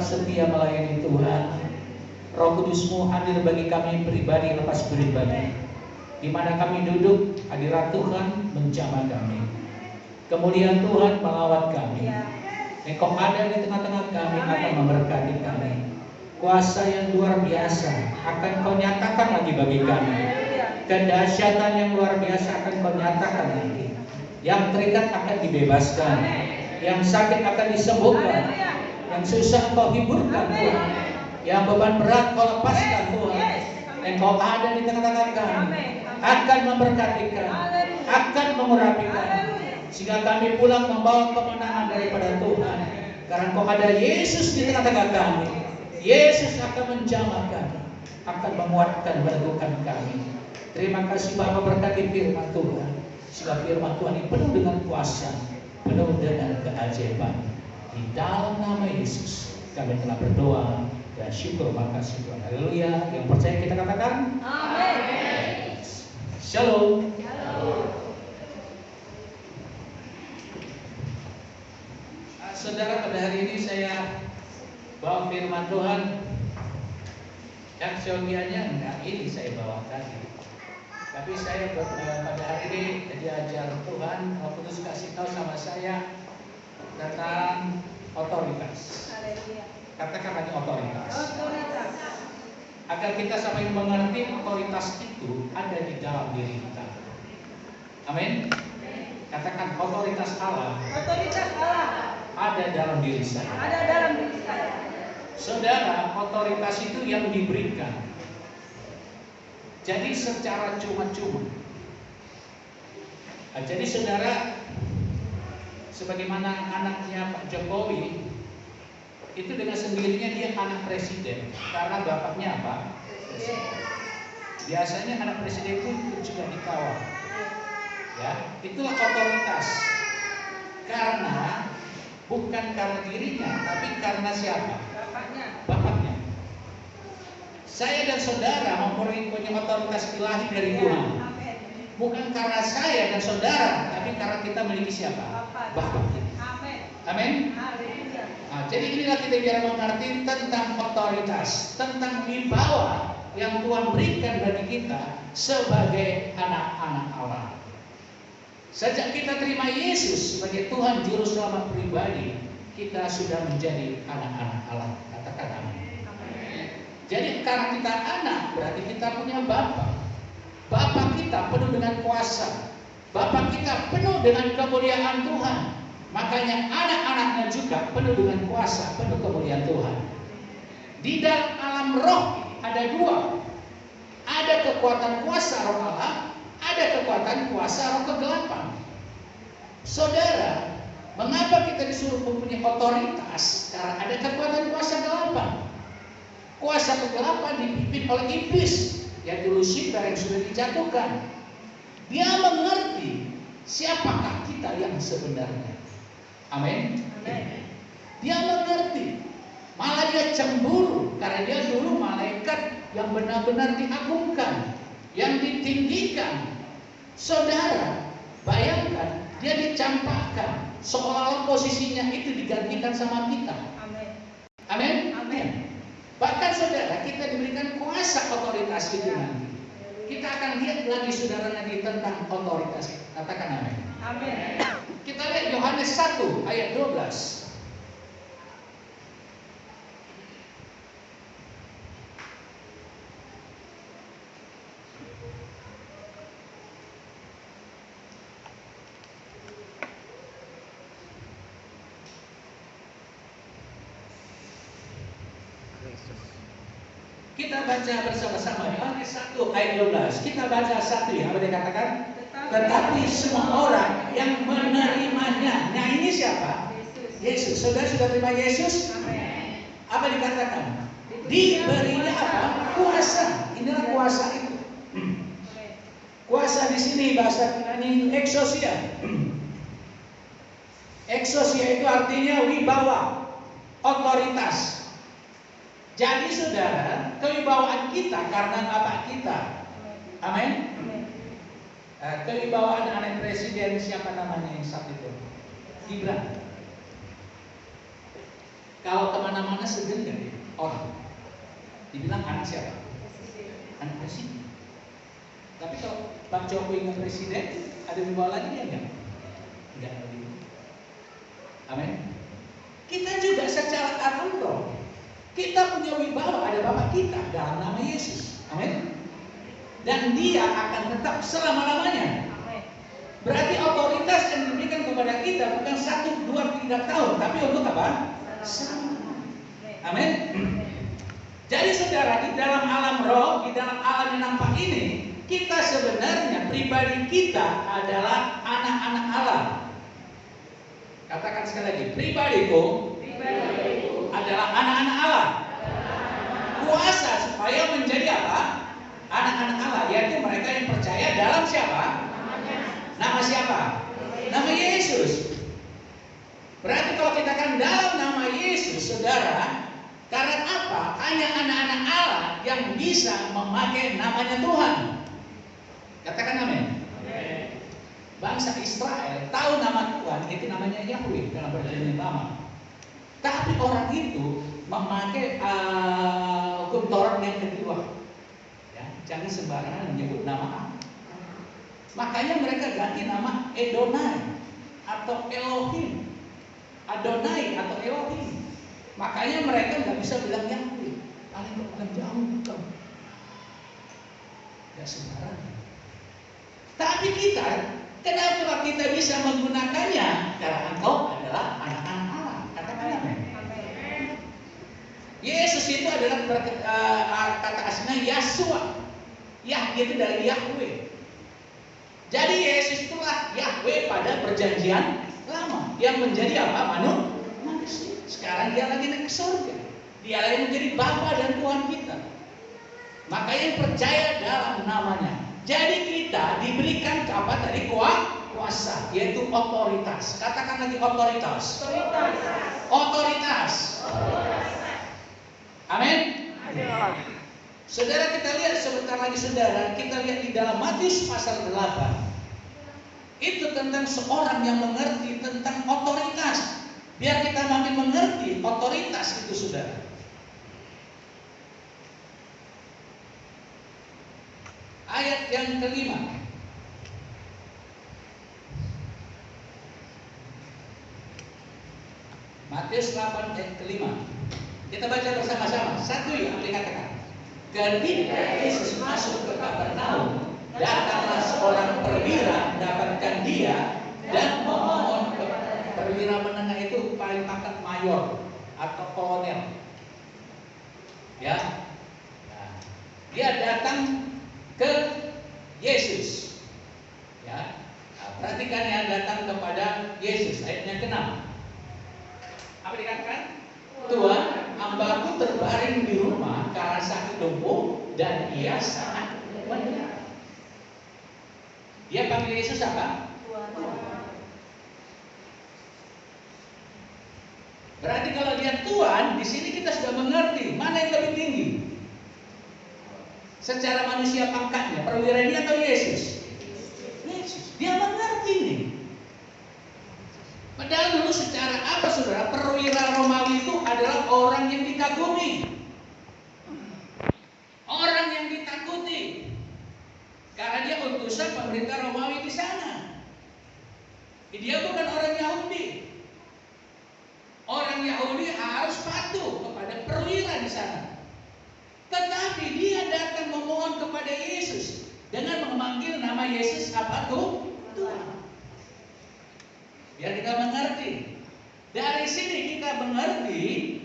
Setia melayani Tuhan. Roh Kudus-Mu hadir bagi kami pribadi lepas pribadi. Di mana kami duduk, hadirat Tuhan menjamah kami. Kemuliaan Tuhan melawat kami. Engkau ada di tengah-tengah kami, akan memberkati kami. Kuasa yang luar biasa akan Kau nyatakan lagi bagi kami. Kedahsyatan yang luar biasa akan Kau nyatakan lagi. Yang terikat akan dibebaskan, yang sakit akan disembuhkan, yang susah Kau hiburkan Tuhan, yang beban berat Kau lepaskan Tuhan. Engkau ada di tengah-tengah kami, akan memberkati kami, akan mengurapi kami, sehingga kami pulang membawa kemenangan daripada Tuhan. Karena Kau ada Yesus di tengah-tengah kami. Yesus akan menjamah kami, akan menguatkan, meneguhkan kami. Terima kasih Bapa, berkati firman Tuhan, sehingga firman Tuhan ini penuh dengan kuasa, penuh dengan keajaiban. Di dalam nama Yesus kami telah berdoa dan syukur, makasih Tuhan. Haleluya. Yang percaya kita katakan amin. Shalom. Saudara, pada hari ini saya bawa firman Tuhan yang seyogianya enggak ini saya bawakan, tapi saya pada hari ini diajar Tuhan, Roh Kudus kasih tahu sama saya tentang otoritas. Katakan lagi otoritas. Agar kita sampai mengerti otoritas itu ada di dalam diri kita. Amin. Katakan otoritas Allah. Otoritas Allah ada dalam diri saya. Ada dalam diri saya. Saudara, otoritas itu yang diberikan. Jadi secara cuma-cuma. Jadi saudara, sebagaimana anaknya Pak Jokowi, itu dengan sendirinya dia anak presiden. Karena bapaknya apa? Presiden. Biasanya anak presiden itu juga dikawal. Ya, itulah otoritas. Karena bukan karena dirinya, tapi karena siapa? Bapaknya. Saya dan saudara mempunyai otoritas ilahi dari Tuhan. Bukan karena saya dan saudara, tapi karena kita memiliki siapa? Bapa kita. Amin. Nah, jadi inilah kita biar mengerti tentang otoritas, tentang wibawa yang Tuhan berikan bagi kita sebagai anak-anak Allah. Sejak kita terima Yesus sebagai Tuhan Juru Selamat pribadi, kita sudah menjadi anak-anak Allah. Katakan amin. Jadi karena kita anak, berarti kita punya Bapa. Bapa kita penuh dengan kuasa. Bapa kita penuh dengan kemuliaan Tuhan. Makanya anak-anaknya juga penuh dengan kuasa, penuh kemuliaan Tuhan. Di dalam alam roh ada dua. Ada kekuatan kuasa roh Allah, ada kekuatan kuasa roh kegelapan. Saudara, mengapa kita disuruh mempunyai otoritas? Karena ada kekuatan kuasa kegelapan. Kuasa kegelapan dipimpin oleh iblis, yaitu Lucifer yang sudah dijatuhkan. Dia mengerti siapakah kita yang sebenarnya. Amin. Dia mengerti. Malah dia cemburu karena dia dulu malaikat yang benar-benar diagungkan, yang ditinggikan. Saudara, bayangkan dia dicampakkan seolah-olah posisinya itu digantikan sama kita. Amin. Bahkan saudara, kita diberikan kuasa otoritas itu nanti. Kita akan lihat lagi saudara nanti tentang otoritas. Katakan amin. Amin. Kita lihat Yohanes 1 ayat 12. kita baca bersama-sama Yohanes 1 ayat 12. Kita baca satu ya, apa dia katakan? Tetapi semua orang yang menerimanya. Nah ini siapa? Yesus. Saudara sudah terima Yesus? Apa dikatakan? Diberinya apa? Kuasa. Inilah kuasa itu. Kuasa di sini bahasa ini eksosia. Eksosia itu artinya wibawa, otoritas. Jadi saudara, kewibawaan kita karena Bapak kita. Amin. Kewibawaan anak presiden siapa namanya yang saat itu? Gibran. Kalau kemana-mana segan gak orang dibilang anak siapa? Anak presiden. Tapi kalau Pak Jokowi ingat presiden, ada wibawa lagi dia enggak? Enggak lagi. Amin. Kita juga secara akunto, kita punya wibawa, ada Bapak kita dalam nama Yesus. Amin. Dan dia akan tetap selama-lamanya. Berarti otoritas yang diberikan kepada kita bukan 1, 2, 3 tahun, tapi untuk apa? Selama. Amin. Jadi saudara, di dalam alam roh, di dalam alam yang nampak ini, kita sebenarnya pribadi kita adalah anak-anak Allah. Katakan sekali lagi, pribadiku adalah anak-anak Allah. Kuasa supaya menjadi apa? Anak-anak Allah, yaitu mereka yang percaya dalam siapa? Nama siapa? Nama Yesus. Berarti kalau kita kan dalam nama Yesus, saudara, karena apa? Hanya anak-anak Allah yang bisa memakai namanya Tuhan. Katakan amin. Bangsa Israel tahu nama Tuhan, itu namanya Yahweh dalam perjanjian lama. Tapi orang itu memakai hukum Taurat yang kedua. Ya, jangan sembarangan menyebut nama Allah. Makanya mereka ganti nama Adonai atau Elohim. Adonai atau Elohim. Makanya mereka nggak bisa bilang Yahweh. Paling jauh bukan. Ya sembarangan. Tapi kita, kenapa kita bisa menggunakannya? Karena engkau adalah anak-anak Allah. Katakan amin. Yesus itu adalah kata aslinya Yahshua. Yah itu dari Yahweh. Jadi Yesus itulah Yahweh pada perjanjian lama yang menjadi apa? Manusia. Sekarang dia lagi naik ke surga. Dia lagi menjadi Bapa dan Tuhan kita. Makanya percaya dalam namanya. Jadi kita diberikan apa tadi? Kuasa, yaitu otoritas. Katakan lagi otoritas. Otoritas. Amin. Saudara, kita lihat sebentar lagi saudara, kita lihat di dalam Matius pasal 8. Itu tentang seorang yang mengerti tentang otoritas. Biar kita makin mengerti otoritas itu saudara. Ayat yang kelima. Matius 8 ayat kelima. Kita baca bersama-sama. Satu ya, dikatakan. Ketika Yesus masuk ke Kapernaum, datanglah seorang perwira mendapatkan dia dan memohon kepada perwira menengah itu paling pangkat mayor atau kolonel. Ya, nah, dia datang ke Yesus. Ya, nah, perhatikan yang datang kepada Yesus. Ayatnya ke-6. Apa dikatakan? Tuhan, hambaku terbaring di rumah karena sakit lumpuh dan ia sangat menderita. Dia panggil Yesus apa? Tuhan. Berarti kalau dia Tuhan, di sini kita sudah mengerti mana yang lebih tinggi. Secara manusia pangkatnya, perwira ini atau Yesus? Yesus. Dia mengerti nih. Padahal dulu secara apa saudara? Perwira Romawi itu adalah orang yang dikagumi. Orang yang ditakuti. Karena dia utusan pemerintah Romawi di sana. Dia bukan orang Yahudi. Orang Yahudi harus patuh kepada perwira di sana. Tetapi dia datang memohon kepada Yesus dengan memanggil nama Yesus apa tuh? Tuhan. Biar kita mengerti. Dari sini kita mengerti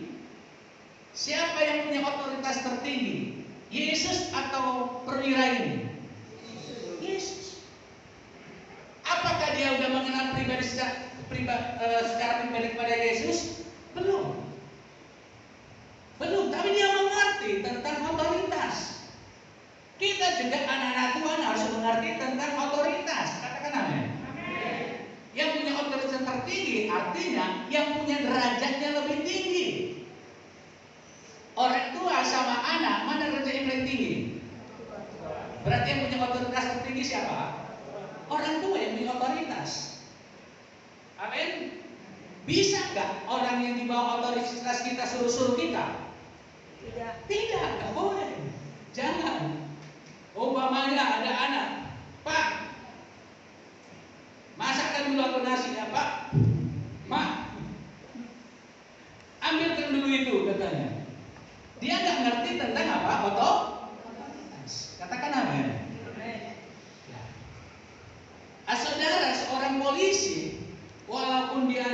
siapa yang punya otoritas tertinggi. Yesus atau perwira ini? Yesus. Apakah dia sudah mengenal secara pribadi kepada Yesus? Belum. Tapi dia mengerti tentang otoritas. Kita juga anak-anak Tuhan harus mengerti tentang otoritas. Katakan amin. Yang punya otoritas tertinggi artinya yang punya derajatnya lebih tinggi. Orang tua sama anak, mana derajat yang paling tinggi? Berarti yang punya otoritas tertinggi siapa? Orang tua yang punya otoritas. Amin. Bisa nggak orang yang di bawah otoritas kita suruh-suruh kita? Tidak, nggak boleh. Jangan. Umpamanya ada anak, Pak, masakkan dulu aku nasi ya Pak. Mak, ambilkan dulu itu katanya. Dia nggak ngerti tentang apa? Otoritas. Katakan amin. Ya. Saudara, seorang polisi, walaupun dia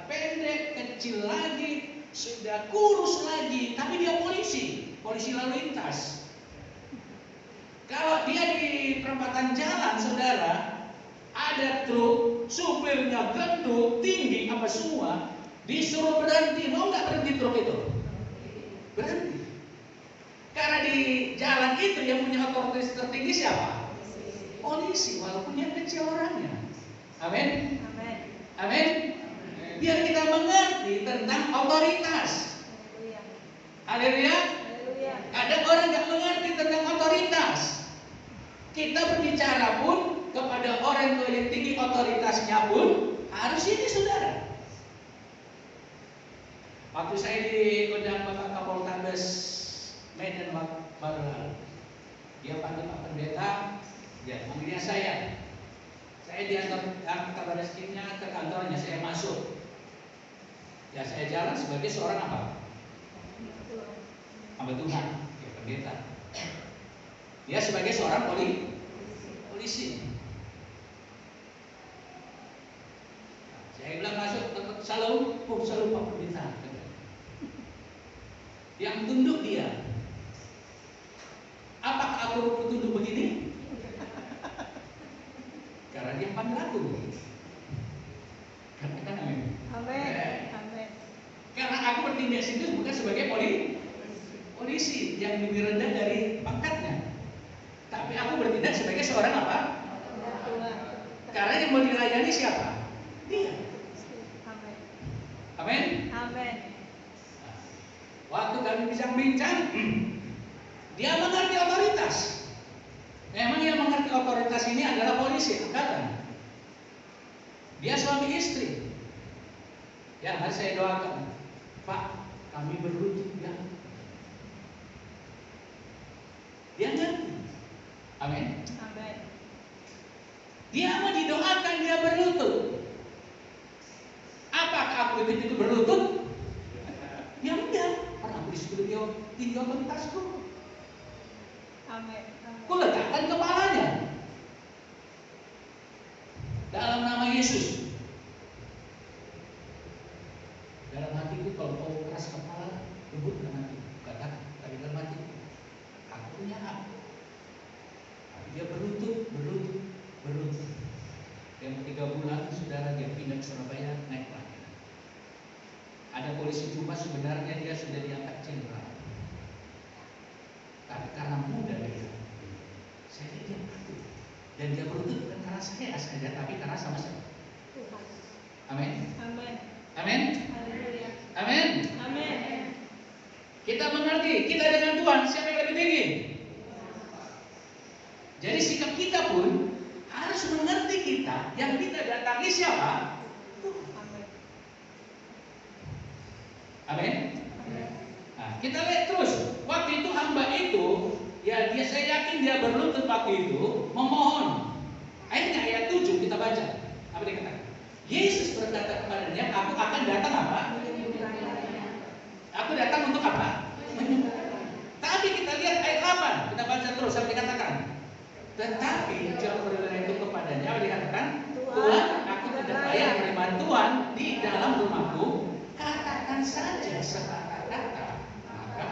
pendek, kecil lagi, sudah kurus lagi, tapi dia polisi lalu lintas. Kalau dia di perempatan jalan, saudara, ada truk, supirnya gendut, tinggi, apa semua, disuruh berhenti, mau nggak berhenti truk itu? Berhenti. Karena di jalan itu yang punya otoritas tertinggi siapa? Polisi, walaupun dia kecil orangnya. Amin. Amin. Biar kita mengerti tentang otoritas. Haleluya. Ada orang nggak mengerti tentang otoritas. Kita berbicara pun kepada orang yang tinggi otoritasnya pun harus ini, saudara. Waktu saya diundang Bapak Kapolres Medan baru lalu, dia panggil Pak Pendeta, ya panggilnya saya. Saya diantar kabar reskimnya ke kantornya, saya masuk. Ya saya jalan sebagai seorang apa? Hamba Tuhan, ya pendeta. Dia sebagai seorang polisi. Saya bilang masuk, salam Pak Pendeta. Yang tunduk dia. Apakah aku tunduk begini? Karena dia panggil aku. Katakan amin. Amin. Karena aku bertindak situ bukan sebagai polisi yang lebih rendah dari pangkatnya, tapi aku bertindak sebagai seorang apa? Karena yang mau dilayani siapa? Dia. Amin. Waktu kami bincang-bincang, dia mengerti otoritas. Memang yang mengerti otoritas ini adalah polisi angkatan. Dia suami istri. Ya, harus saya doakan, Pak, kami berlutut ya. Dia ngerti. Amin. Dia mau didoakan, dia berlutut. Apakah aku itu berlutut? Ya enggak. Karena aku disuruh dia tinggi otoritasku. Ku letakkan kepalanya dalam nama Yesus. Dalam hatiku, kalau kau keras kepala, lembutkan hatiku. Katakan, tapi dalam hatiku, aku punya hak. Dia berlutut. Yang 3 bulan, saudara, dia pindah ke Surabaya, naik lagi. Ada polisi Juba, sebenarnya dia sudah diangkat jenderal. Tapi karena muda dia, saya lihat dia berlutut. Dan dia berlutut bukan karena saya saja, tapi karena sama saya. Amin. Kita mengerti, kita dengan Tuhan, siapa yang lebih tinggi? Jadi sikap kita pun harus mengerti kita, yang kita datangi siapa? Amin. Nah, kita lihat terus, waktu itu hamba itu, ya saya yakin dia berlutut waktu itu, memohon. Akhirnya ayat 7 kita baca. Apa dia katakan? Yesus berkata kepadanya, aku akan datang apa? Aku datang untuk apa? Tapi kita lihat ayat 8, kita baca terus sampai dikatakan. Tetapi jawab perwira itu kepadanya, apa dikatakan? Tuhan, aku tidak layak menerima Tuhan di dalam rumahku. Katakan saja sekata-kata, maka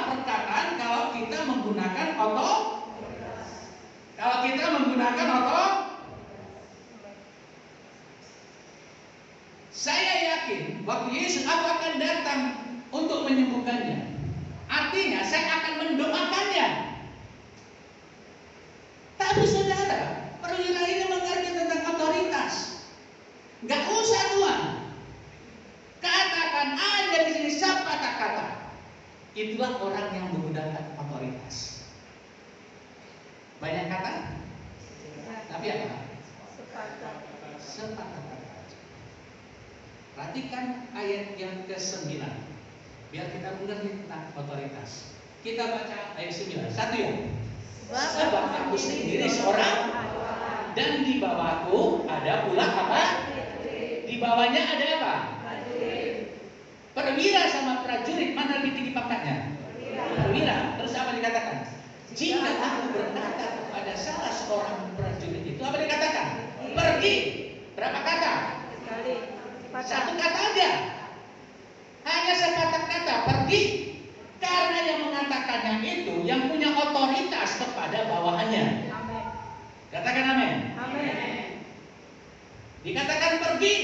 salah perkataan kalau kita menggunakan Saya yakin waktu Yesus, aku akan datang untuk menyembuhkannya. Artinya saya akan mendoakannya. Tapi saudara, perwira ini mengerti tentang otoritas. Gak usah Tuhan. Katakan aja di sini siapa kata. Itulah orang yang menggunakan otoritas. Banyak kata? Tapi apa? Sepakat. Perhatikan ayat yang ke-9. Biar kita mengerti tentang otoritas. Kita baca ayat 9. Satu ya. Sebab aku sendiri seorang, dan di bawahku ada pula apa? Di bawahnya ada apa? Perwira sama prajurit, mana lebih tinggi pangkatnya? Perwira. Terus apa dikatakan? Jika aku berkata kepada salah seorang prajurit itu, apa dikatakan? Pergi. Berapa kata? Satu kata aja. Hanya sekata kata, pergi. Karena yang mengatakannya itu yang punya otoritas kepada bawahannya. Amen. Katakan amin. Amin. Dikatakan pergi,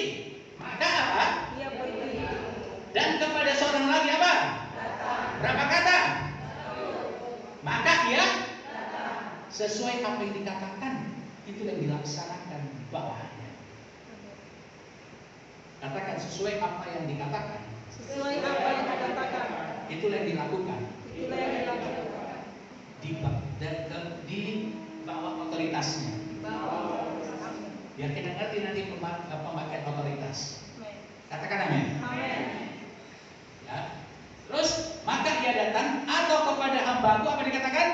maka apa? Ia pergi. Dan kepada seorang lagi apa? Datang. Berapa kata? Maka ia datang. Sesuai apa yang dikatakan, itu yang dilaksanakan bawahannya. Katakan sesuai apa yang dikatakan. Sesuai apa yang dikatakan. Itulah yang dilakukan. Di bawah otoritasnya. Biar kita ngerti nanti pemakaian otoritas. Katakan amin. Ya. Terus maka ia datang atau kepada hambaku apa dikatakan?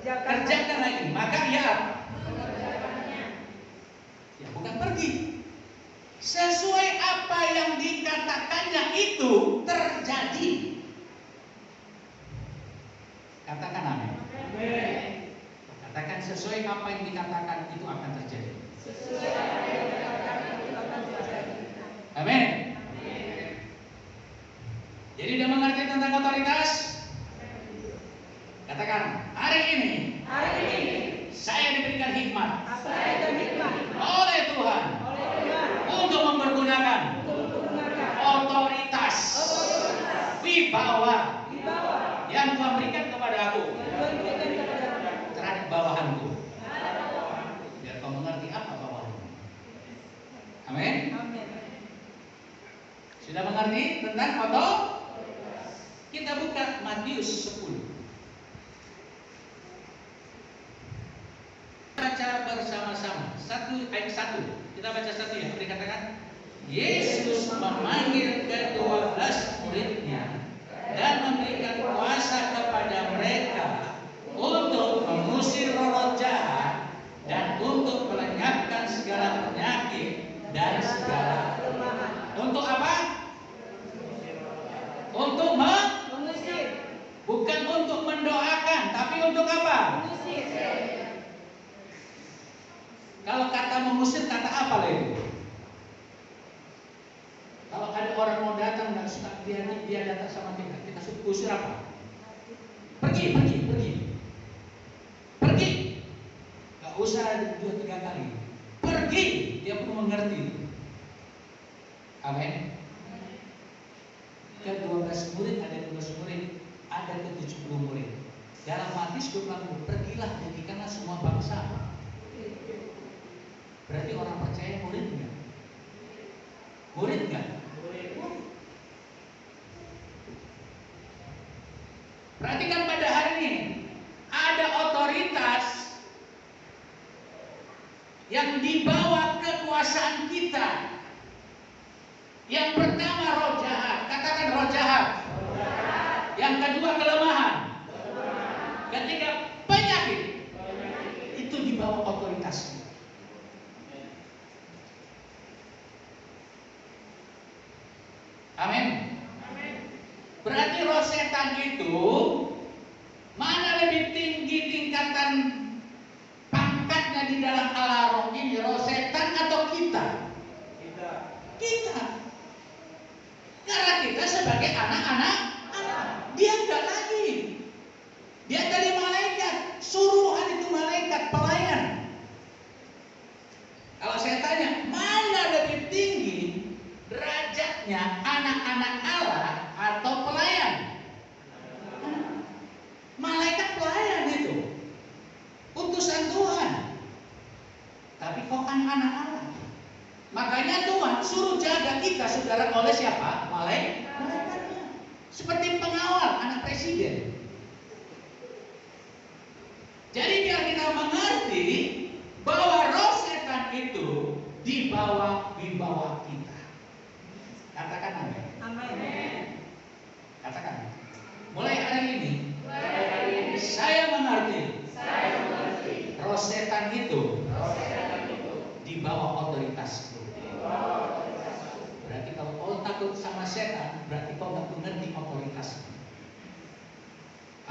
Kerjakan lagi. Maka ia ya bukan pergi. Sesuai apa yang dikatakannya itu terjadi. Katakan amin. Katakan sesuai apa yang dikatakan itu akan terjadi. Amin. Jadi udah mengerti tentang otoritas? Katakan hari ini saya diberikan hikmat oleh Tuhan untuk mempergunakan otoritas wibawa yang Tuhan berikan kepada aku terhadap bawahanku. Biar kau mengerti apa bawahanmu. Amin. Sudah mengerti tentang otoritas? Kita buka Matius 10. Baca bersama-sama. Ayat 1. Kita baca 1 ya. Dikatakan Yesus memanggil ke-12 muridnya dan memberikan kuasa kepada mereka untuk mengusir roh jahat dan untuk melenyapkan segala penyakit dan segala kelemahan. Untuk apa? Untuk mengusir. Bukan untuk mendoakan, tapi untuk apa? Mengusir. Kalau kata mengusir, kata apa lagi? Kalau ada orang mau datang nggak suka dia datang sama kita usir apa? Pergi. Gak usah 2-3 kali. Pergi, dia pun mengerti. Amin. Ke-12 murid ada 12 murid, ada ke-70 murid. Dalam Matius 20, pergilah buktikanlah semua bangsa. Berarti orang percaya murid enggak? Murid enggak? Perhatikan pada hari ini ada otoritas yang dibawa kekuasaan kita. Yang pertama roh jahat, katakan roh jahat. Yang kedua kelemahan. Ketiga penyakit. Itu dibawa otoritas. Amin. Berarti roh setan itu mana lebih tinggi tingkatan pangkatnya di dalam Allah roh ini, roh setan atau kita? Kita. Karena kita sebagai anak-anak, dia enggak lagi. Dia tadi malaikat, suruhan itu malaikat, pelayan. Kalau saya tanya, mana lebih tinggi derajatnya, anak-anak Allah atau pelayan? Malaikat pelayan itu, utusan Tuhan. Tapi kok anak-anak Allah? Makanya Tuhan suruh jaga kita, saudara, oleh siapa? Malaikatnya. Seperti pengawal anak presiden. Jadi biar kita mengerti bahwa roh setan itu di bawah kita. Katakan amin. Amin. Katakan. Mulai hari ini, saya mengerti. Roh setan itu di bawah otoritasku. Berarti kalau kau takut sama setan, berarti kau tak mengerti otoritasku.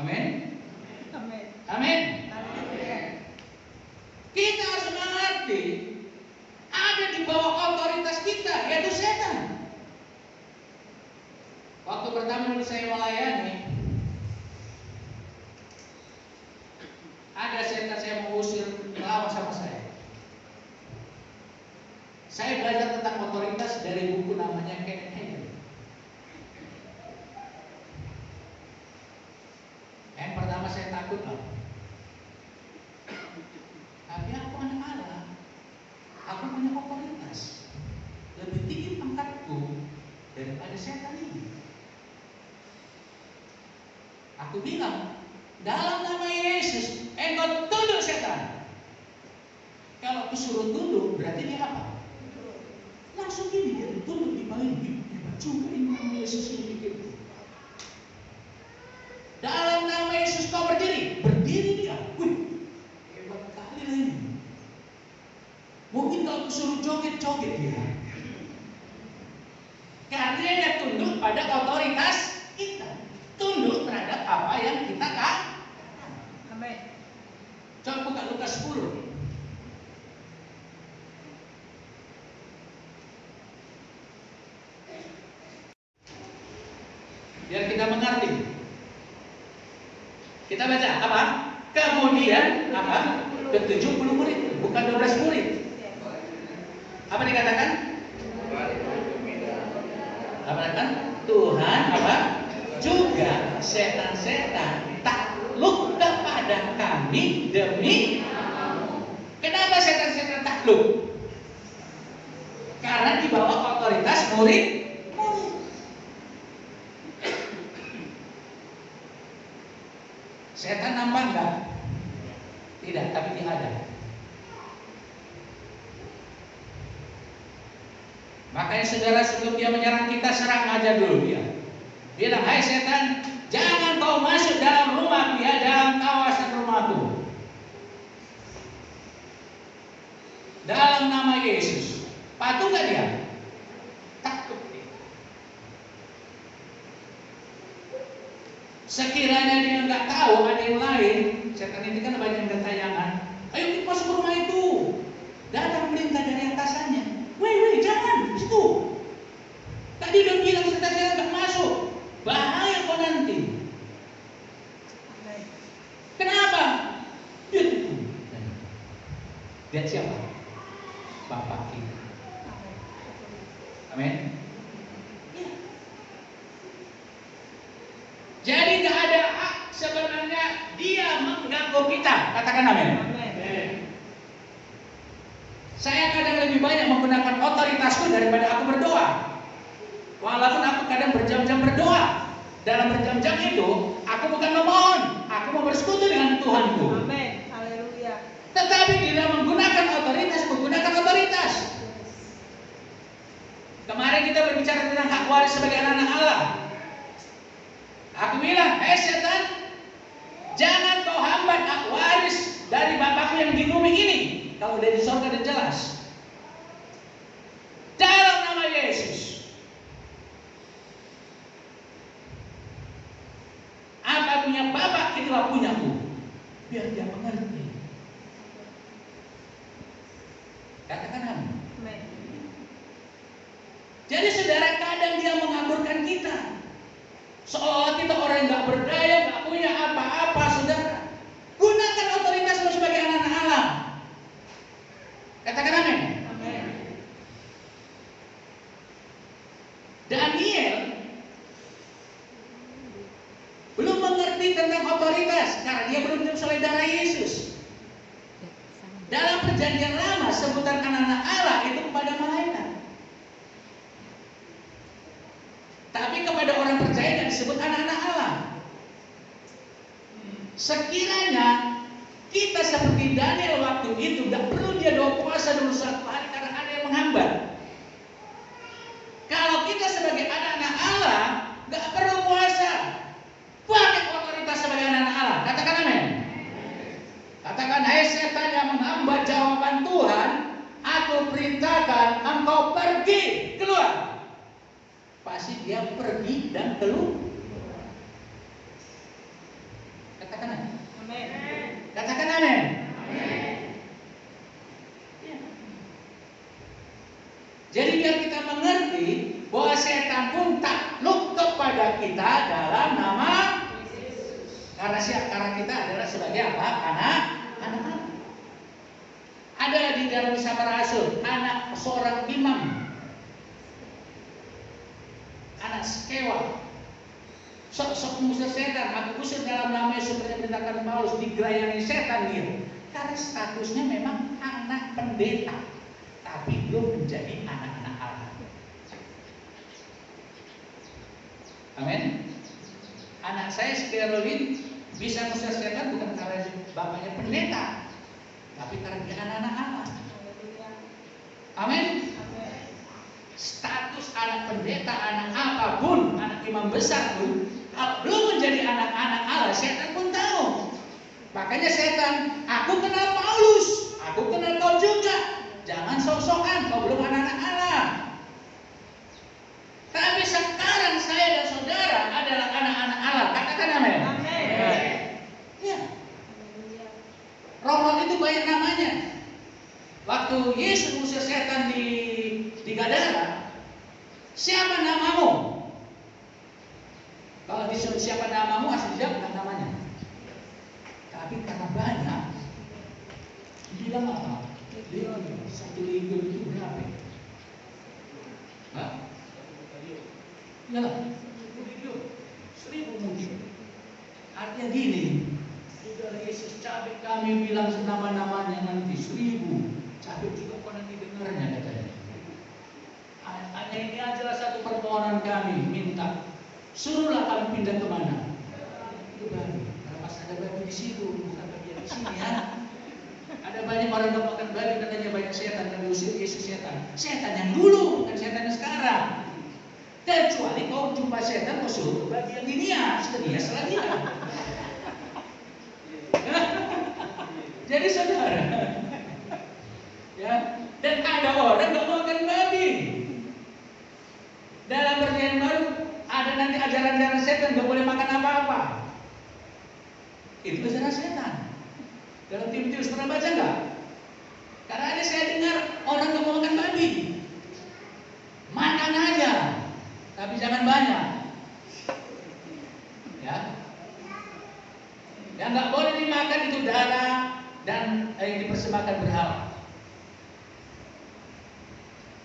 Amin. Amin. Kita harus mengerti ada di bawah otoritas kita, yaitu setan. Waktu pertama dulu saya melayani, ada setan saya mau usir melawan sama saya. Saya belajar tentang otoritas dari buku namanya Kenneth Hagin. Yang pertama saya takut loh. Tapi aku anak Allah, aku punya otoritas lebih tinggi pangkatku daripada setan ini. Aku bilang, dalam nama Yesus, engkau tunduk setan. Kalau aku suruh tunduk, berarti dia apa? Langsung gini, dia tunduk di bawah ini. Hebat juga ini nama Yesus ini begitu. Dalam nama Yesus kau berdiri, berdiri dia. Wih, hebat kali lah ini. Mungkin kalau aku suruh joget-joget dia. Karena dia tunduk pada otoritas kita. Tunduk terhadap apa yang kita katakan. Amin. Coba buka Lukas 10. Biar kita mengerti. Kita baca apa? Kemudian apa? Ke-70 murid, bukan 12 murid. Apa dikatakan? Apa dikatakan? Tuhan apa? Juga setan-setan takluk kepada kami demi namamu. Kenapa setan-setan takluk? Karena di bawah otoritas murid. Setan nampak enggak? Tidak, tapi dia ada. Makanya saudara, sebelum dia menyerang kita, serang aja dulu dia. Dia bilang, hai setan, jangan kau masuk dalam rumah dia, dalam kawasan rumahku. Dalam nama Yesus. Patuh gak dia? Takut dia. Sekiranya dia nggak tahu ada yang lain, setan itu kan banyak gentayangan. Ayo kita masuk ke rumah itu. Datang perintah dari atasannya. Weh, jangan di situ. Tadi udah bilang setan-setan nggak masuk. Bahaya kok nanti. Kenapa? Dia itu. Lihat siapa? Bapak kita. Amin. Jadi nggak ada hak sebenarnya dia mengganggu kita. Katakan amin. Saya kadang lebih banyak menggunakan otoritasku daripada aku berdoa. Walaupun aku kadang berjam-jam berdoa. Dalam berjam-jam itu, aku bukan memohon, aku mau bersekutu dengan Tuhanku. Amin. Haleluya. Tetapi di dalam menggunakan otoritas. Kemarin kita berbicara tentang hak waris sebagai anak Allah. Aku bilang, setan, jangan kau hambat hak waris dari Bapakmu yang di bumi ini. Kalau dari surga dan jelas. Dalam nama Yesus. Apa punya Bapak, itulah punyaku. Biar dia mengerti. Katakan amin. Jadi saudara, kadang dia mengaburkan kita. Seolah kita orang yang gak berdaya, gak punya apa-apa, saudara. tentang otoritas karena dia belum selesai darah Yesus. Dalam perjanjian lama sebutan anak-anak Allah itu kepada malaikat. Tapi kepada orang percaya tidak disebut anak-anak Allah. Sekiranya kita seperti Daniel waktu itu, tidak perlu dia doa puasa dulu 1 hari karena ada yang menghambat. Kalau kita sebagai anak-anak Allah, nggak perlu puasa, pakai otoritas sebagai anak-anak Allah. Katakan amin. Katakan, hai setan yang menghambat jawaban Tuhan, aku perintahkan engkau pergi, keluar. Pasti dia pergi dan keluar. Katakan amin. Katakan amin. Ya. Jadi biar kita mengerti bahwa setan pun takluk kepada kita dalam nama Yesus. Karena kita adalah sebagai apa? Anak-anak. Ada di dalam Kisah Para Rasul, anak seorang imam, anak Skewa, sok musuh setan, aku usir dalam nama Yesus seperti perintahkan Paulus, digelayani setan dia. Karena statusnya memang anak pendeta, tapi belum menjadi anak-anak Allah. Amin. Anak saya Skerolin bisa ngusir setan bukan karena bapaknya pendeta, tapi karena dia anak-anak Allah. Amin. Status anak pendeta, anak apapun, anak imam besar pun, belum menjadi anak-anak Allah, setan pun tahu. Makanya setan, aku kenal Paulus, aku kenal kau juga. Jangan sok-sokan, kau belum anak-anak Allah. Tapi sekarang saya dan saudara adalah anak-anak Allah. Katakan amin. Ya. Roh itu banyak namanya. Waktu Yesus mengusir setan di Gadara, siapa namamu? Kalau disuruh siapa namamu, asli jawab bukan namanya. Tapi karena banyak, bilang apa? Satu legion itu berapa? Hah? Ya, 1.000 mungkin. Artinya gini, saudara Yesus capek kami bilang nama-namanya nanti 1.000. Capek juga kok nanti dengarnya katanya. Hanya ini adalah satu permohonan kami, minta suruhlah kami pindah kemana? Itu Bali. Karena pas ada Bali di situ, bukan bagian di sini ya. Ada banyak orang yang makan Bali katanya banyak setan yang diusir Yesus setan. Setan yang dulu, bukan setan yang sekarang. Kecuali kau jumpa setan, kau suruh bagian dunia, setia salah dia. Jadi saudara, ya, dan ada orang nggak makan babi. Dalam perjanjian baru ada nanti ajaran-ajaran setan nggak boleh makan apa-apa. Itu ajaran setan. Dalam Timotius pernah baca nggak? Karena ada saya dengar orang nggak mau makan babi. Makan aja, tapi jangan banyak. Ya, yang nggak boleh dimakan itu darah dan yang dipersembahkan berhala.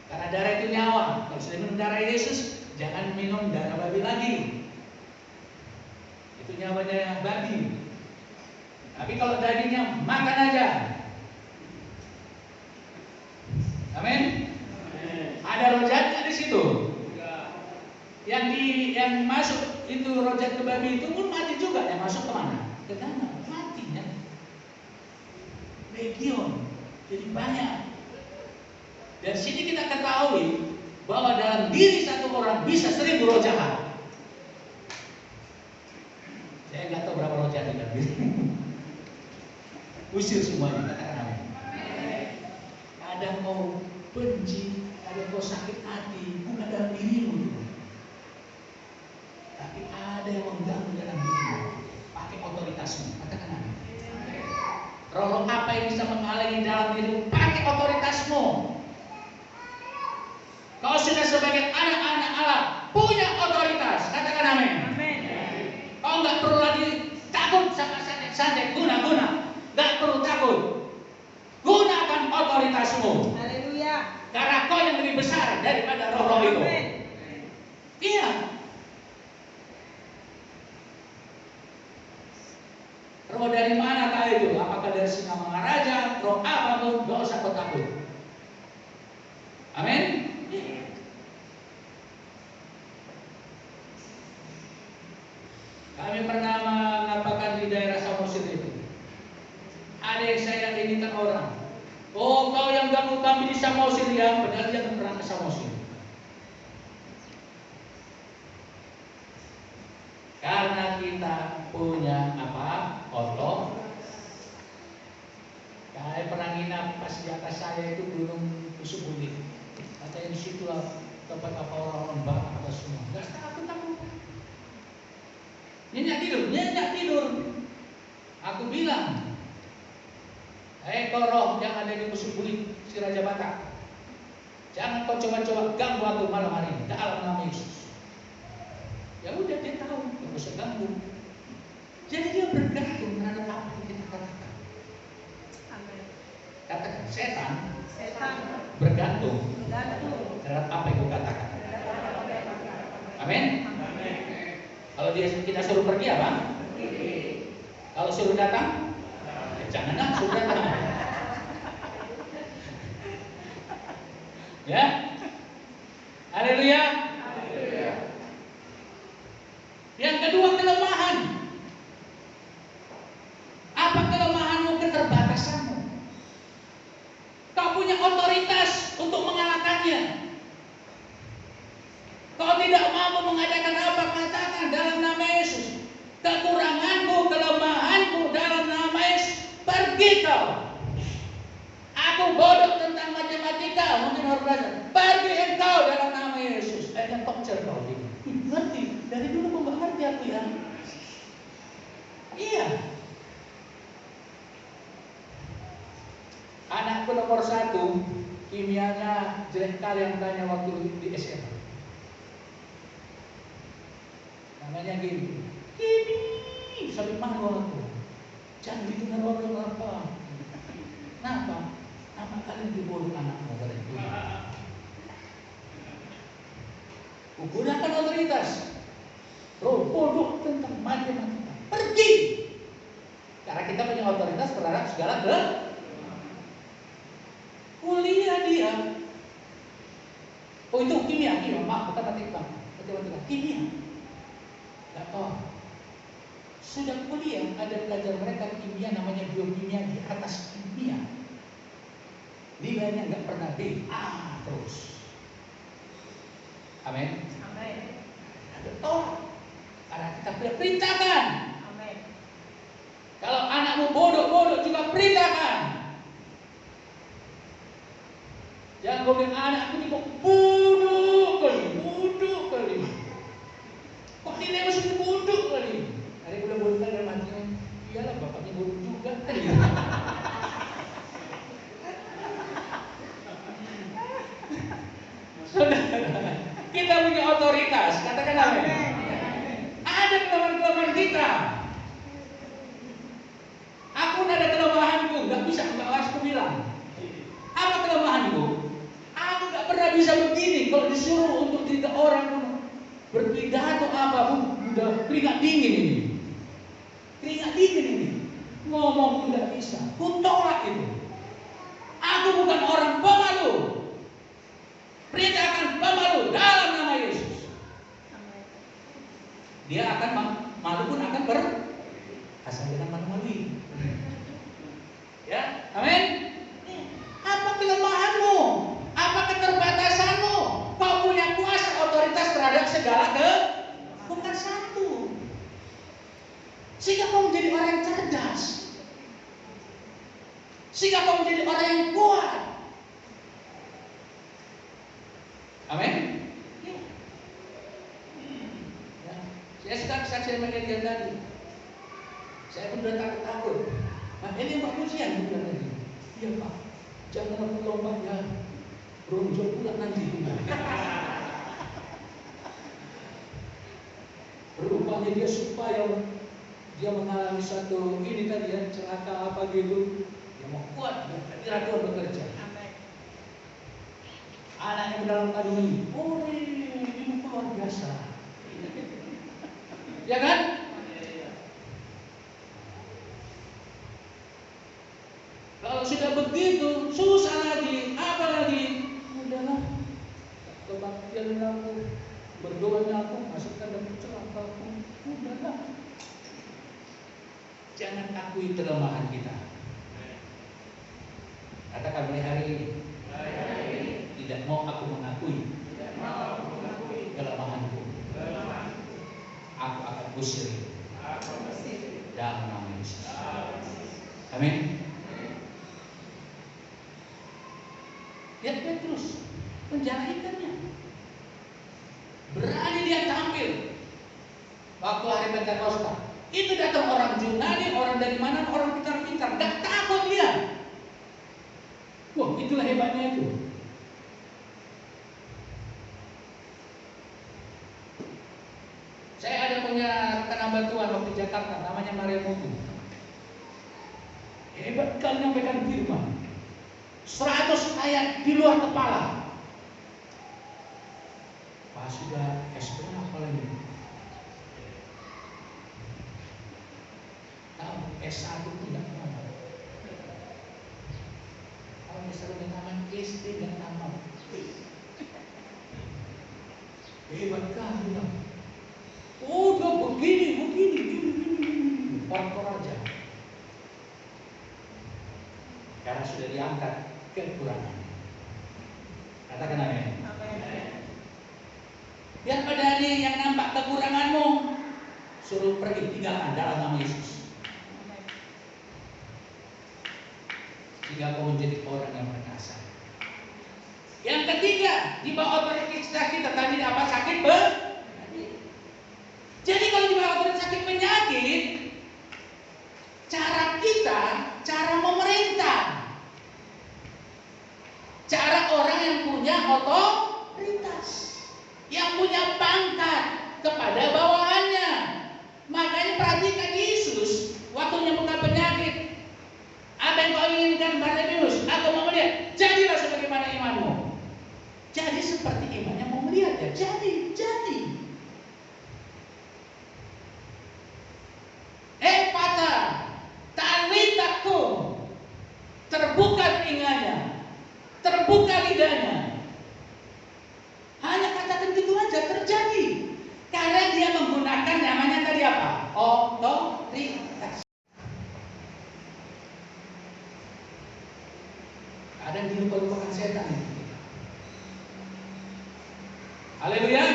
Karena darah itu nyawa. Kalau sudah minum darah Yesus, jangan minum darah babi lagi. Itu nyawanya babi. Tapi kalau dagingnya makan aja. Amin. Ada rojatnya di situ. Yang masuk itu rojat ke babi itu pun mati juga. Yang masuk kemana? Ke tanah. Matinya. Legion. Jadi banyak. Dan sini kita ketahui bahwa dalam diri satu orang bisa 1.000 roh jahat. Saya nggak tahu berapa roh jahat di dalam diri. Usir semuanya, katakan amin. Ada kau benci, ada kau sakit hati, bukan dalam dirimu, tapi ada yang mengganggu dalam dirimu. Pakai otoritasmu, katakan amin. Roh apa yang bisa menghalangi dalam dirimu? Pakai otoritasmu. Kau sudah sebagai anak-anak Allah punya otoritas. Katakan amin. Kau nggak perlu lagi takut sama santai guna-guna. Nggak perlu takut. Gunakan otoritasmu. Haleluya. Karena kau yang lebih besar daripada roh-roh itu. Iya. dari mana kau itu? Apakah dari Singamangaraja, roh apapun, gak usah kau takut. Amin. Kami pernah mengatakan di daerah Samosir itu, ada yang saya inikan orang. Oh, kau yang ganggu kami di Samosir ya, padahal dia pernah ke Samosir. Karena kita punya apa? Otot. Saya pernah nginap pas di atas saya itu Gunung Pusubuli. Katanya di situ tempat apa orang-orang bakar apa semua. Gak takut. Nyenyak tidur. Aku bilang, kau roh yang ada di Pusubuli, si Raja Batak, jangan kau coba-coba ganggu aku malam hari ini dalam nama Yesus. Ya udah, dia tahu, gak usah ganggu. Jadi dia bergantung terhadap apa yang kita katakan. Amin. Katakan, setan bergantung terhadap apa yang kau katakan. Amin. Kalau kita suruh pergi apa? Kalau suruh datang, jangan suruh datang. Ya, haleluya. Yang kedua, kelemahan. Apa kelemahanmu? Keterbatasanmu. Kau punya otoritas untuk mengalahkannya. Kau tidak mampu mengadakan apa, katakan dalam nama Yesus. Kekuranganku, kelemahanku dalam nama Yesus. Pergi kau. Aku bodoh tentang matematika, mungkin orang belajar. Pergi engkau dalam nama Yesus. Akan tokcer kau ini. Ngerti? Dari dulu kau nggak ngerti aku ya. Iya. Anakku nomor 1, kimianya jelek kali yang tanya waktu di SMA. Namanya gini, sampai malu aku. Jangan gitu dengan orang apa. Kenapa? Nama kalian dibodoh anakmu dari dulu. Gunakan otoritas. Roh bodoh tentang matematika. Pergi. Karena kita punya otoritas terhadap segala kuliah dia. Oh itu kimia, maaf bukan matematika. Kimia. Gak tahu. Sudah kuliah ada pelajar mereka kimia namanya biokimia di atas kimia. Nilainya nggak pernah B, A terus. Amin. Ada tolak. Karena kita perintahkan. Amin. Kalau anakmu bodoh juga perintahkan. Jangan kau bilang anakku ini kok bodoh kali. Kok nilai masih bodoh kali. Hari udah bodoh kan dalam hatinya. Iyalah bapaknya bodoh juga. Kita punya otoritas, katakan amin. Ada kelemahan kita. Aku ada kelemahanku, nggak bisa, nggak harus aku bilang. Apa kelemahanku? Aku nggak pernah bisa begini. Kalau disuruh untuk 3 orang berpidato apa, udah keringat dingin ini. Ngomong nggak bisa, ku tolak itu. Aku bukan orang pemalu. Perintahkan pemalu dalam nama Yesus. Dia akan malu pun akan asal dengan malu-malui. Ya, amin. Apa kelemahanmu? Apa keterbatasanmu? Kau punya kuasa otoritas terhadap segala bukan satu. Sehingga kau menjadi orang yang cerdas. Sehingga kau menjadi orang yang kuat. Amin. Ya. Saya suka kesaksian dia tadi. Saya pun udah takut. Nah, ini Pak Pujian bukan tadi. Iya Pak, jangan aku lombanya. Bronjol pula nanti. Rupanya dia supaya dia mengalami satu ini tadi ya, celaka apa gitu. Dia mau kuat, dia ragu bekerja. Anaknya ke dalam kandungan ini, ini luar biasa. Ya kan? begitu, susah lagi, apa lagi? Udahlah, kebaktian aku, berdoanya aku, masukkan dalam celaka aku. Udahlah. Jangan akui kelemahan kita. Katakan mulai hari ini. Tidak mau aku mengakui kelemahanku. Aku akan usir dalam nama Yesus. Amin. Lihat Petrus, penjara ikannya. Berani dia tampil waktu hari Pentakosta. Itu datang orang Yunani, orang dari mana, orang pintar-pintar, gak takut dia. Wah, itulah hebatnya itu. Saya ada punya rekan bantuan waktu di Jakarta, namanya Maria Mutu. Hebat kali menyampaikan firman. 100 ayat di luar kepala. Pas sudah S berapa lagi? Tahu S1 tidak tamat. Kalau misalnya tamat SD tidak tamat. Hebat kali lah. Udah begini. Orang Toraja. Karena sudah diangkat kekurangan. Katakan amin. Biar pada hari yang nampak kekuranganmu, suruh pergi, tinggalkan dalam nama Yesus. Jika kau menjadi orang yang perkasa. Yang ketiga, di bawah otoritas kita tadi apa? Sakit Jadi kalau di bawah otoritas sakit penyakit, cara kita, cara memerintah, cara orang yang punya otoritas, yang punya pangkat kepada bawahannya. Makanya perhatikan Yesus waktu menyembuhkan penyakit. Apa yang kau inginkan Bartimeus? Aku mau melihat. Jadilah sebagaimana imanmu. Jadi seperti iman yang mau melihat ya. Jadi. Fata, talitaku. Terbuka telinganya, terbuka lidahnya. Hanya katakan gitu aja, terjadi. Karena dia menggunakan namanya tadi apa? Otoritas. Ada yang dilupakan setan. Haleluya.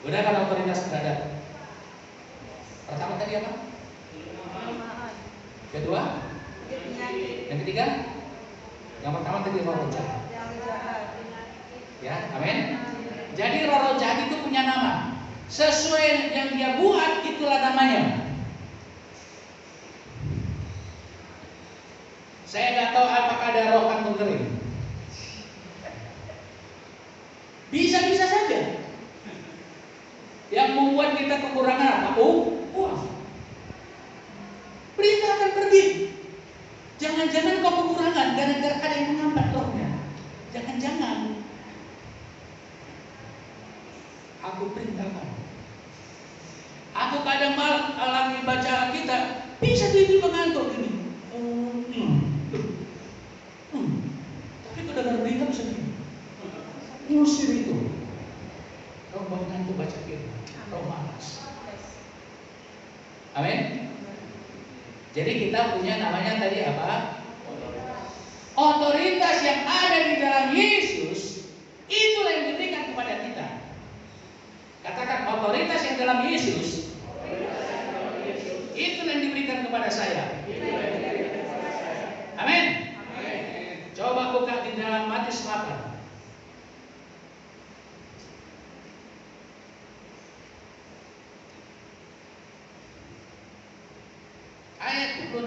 Udah kan otoritas terhadap. Pertama tadi apa? Kedua? Yang ketiga? Yang pertama tadi roh jahat. Ya, amin. Jadi roh jahat itu punya nama. Sesuai yang dia buat itulah namanya. Saya nggak tahu apakah ada roh kantung kering. Bisa saja. Yang membuat kita kekurangan apa? Uang. Berita akan pergi. Jangan-jangan kau kekurangan gara-gara ada yang menghambat rohnya. Jangan-jangan. Aku perintahkan. Aku kadang malam alami baca kita bisa jadi mengantuk ini. Tapi kalau dengar berita bisa gini. Ngusir itu. Kau mengantuk baca firman. Kau malas. Amin. Jadi kita punya namanya tadi apa? Otoritas yang ada di dalam Yesus, itulah yang diberikan kepada kita. Katakan otoritas yang dalam Yesus, itulah yang diberikan kepada saya. Amin. Coba buka di dalam Matius 8. Ayat 26.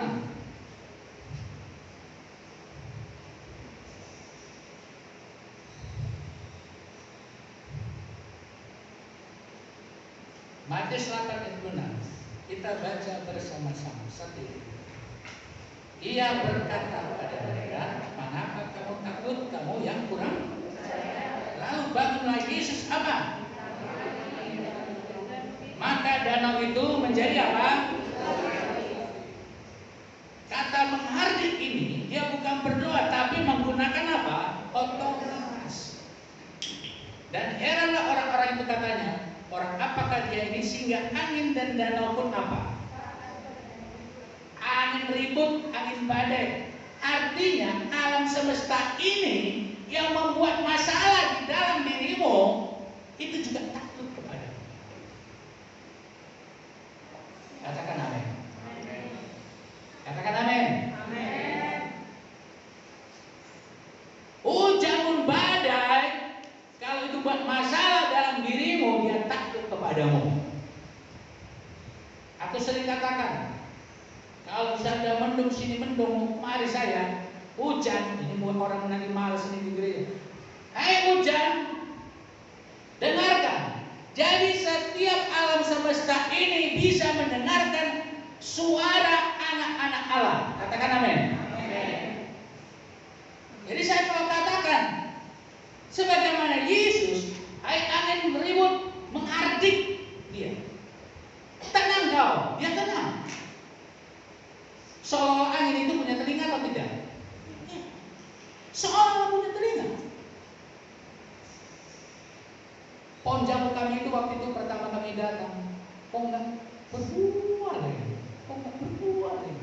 Matius 8 ayat 26. Kita baca bersama-sama. 1. Ia berkata kepada mereka, "Manakah kamu takut, kamu yang kurang?" Lalu bangunlah Yesus apa? Maka danau itu menjadi apa? apakah dia ini sehingga angin dan danau pun apa? Angin ribut, angin badai. Artinya alam semesta ini yang membuat masalah di dalam dirimu itu juga takut kepada. Katakan amin. Katakan amin. Hujan pun badai, kalau itu buat masalah dalam dirimu, dia takut kepadamu. Aku sering katakan, kalau misalnya mendung sini mendung, mari saya hujan. Ini buat orang nanti malas ini di gereja. Hai hujan, dengarkan. Jadi setiap alam semesta ini bisa mendengarkan suara anak-anak Allah. Katakan amin. Jadi saya mau katakan, sebagaimana Yesus, hai angin beribut, mengartik dia. Tenang kau, dia tenang. Seolah angin itu punya telinga atau tidak? Seolah punya telinga. Pohon jambu kami itu waktu itu pertama kami datang, kok enggak berbuah lagi? Kok enggak berbuah lagi?